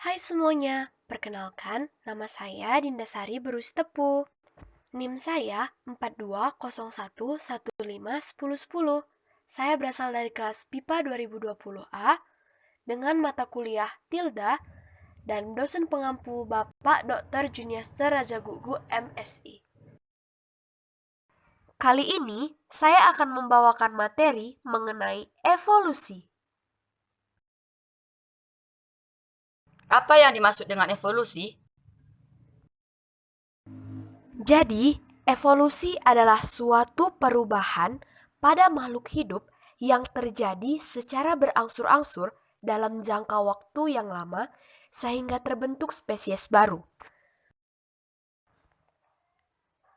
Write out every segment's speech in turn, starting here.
Hai semuanya, perkenalkan nama saya Dinda Sari Berustepu. NIM saya 4201151010. Saya berasal dari kelas PIPA 2020A dengan mata kuliah Tilda dan dosen pengampu Bapak Dr. Juniaster Rajagugu MSI. Kali ini saya akan membawakan materi mengenai evolusi. Apa yang dimaksud dengan evolusi? Jadi, evolusi adalah suatu perubahan pada makhluk hidup yang terjadi secara berangsur-angsur dalam jangka waktu yang lama sehingga terbentuk spesies baru.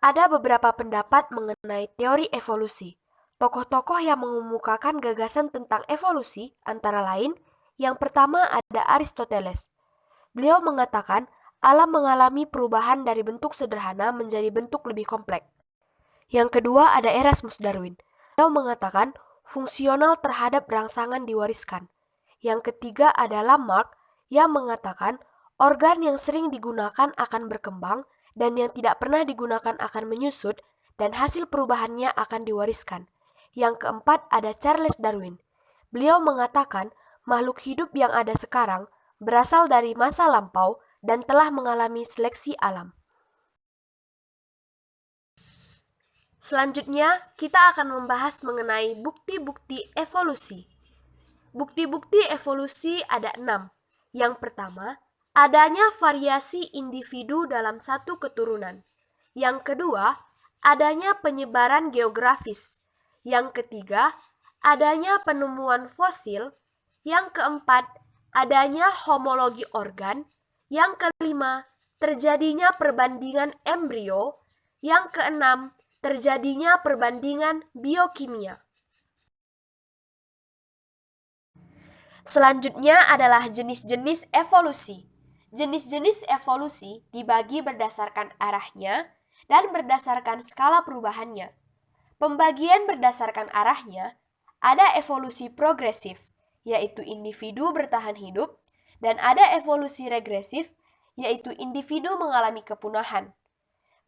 Ada beberapa pendapat mengenai teori evolusi. Tokoh-tokoh yang mengemukakan gagasan tentang evolusi antara lain, yang pertama ada Aristoteles. Beliau mengatakan alam mengalami perubahan dari bentuk sederhana menjadi bentuk lebih kompleks. Yang kedua ada Erasmus Darwin. Beliau mengatakan fungsional terhadap rangsangan diwariskan. Yang ketiga ada Lamarck yang mengatakan organ yang sering digunakan akan berkembang dan yang tidak pernah digunakan akan menyusut dan hasil perubahannya akan diwariskan. Yang keempat ada Charles Darwin. Beliau mengatakan makhluk hidup yang ada sekarang berasal dari masa lampau dan telah mengalami seleksi alam. Selanjutnya, kita akan membahas mengenai bukti-bukti evolusi. Bukti-bukti evolusi ada 6. Yang pertama, adanya variasi individu dalam satu keturunan. Yang kedua, adanya penyebaran geografis. Yang ketiga, adanya penemuan fosil. Yang keempat, adanya homologi organ. Yang kelima, terjadinya perbandingan embrio. Yang keenam, terjadinya perbandingan biokimia. Selanjutnya adalah jenis-jenis evolusi. Jenis-jenis evolusi dibagi berdasarkan arahnya dan berdasarkan skala perubahannya. Pembagian berdasarkan arahnya ada evolusi progresif, yaitu individu bertahan hidup, dan ada evolusi regresif, yaitu individu mengalami kepunahan.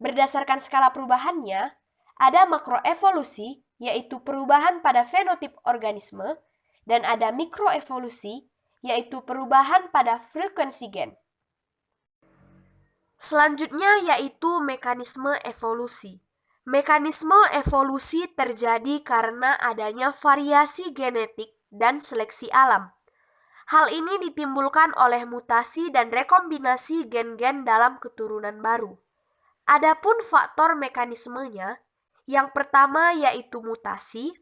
Berdasarkan skala perubahannya, ada makroevolusi, yaitu perubahan pada fenotip organisme, dan ada mikroevolusi, yaitu perubahan pada frekuensi gen. Selanjutnya yaitu mekanisme evolusi. Mekanisme evolusi terjadi karena adanya variasi genetik dan seleksi alam. Hal ini ditimbulkan oleh mutasi dan rekombinasi gen-gen dalam keturunan baru. Adapun faktor mekanismenya, yang pertama yaitu mutasi,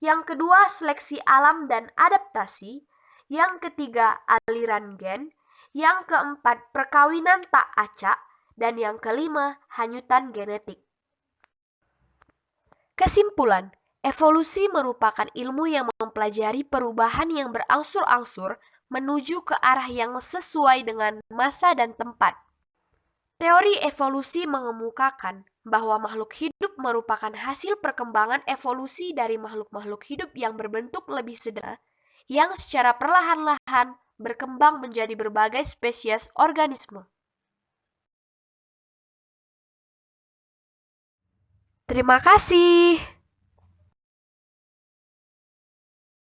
yang kedua seleksi alam dan adaptasi, yang ketiga aliran gen, yang keempat perkawinan tak acak, dan yang kelima hanyutan genetik. Kesimpulan, evolusi merupakan ilmu yang mempelajari perubahan yang berangsur-angsur menuju ke arah yang sesuai dengan masa dan tempat. Teori evolusi mengemukakan bahwa makhluk hidup merupakan hasil perkembangan evolusi dari makhluk-makhluk hidup yang berbentuk lebih sederhana, yang secara perlahan-lahan berkembang menjadi berbagai spesies organisme. Terima kasih.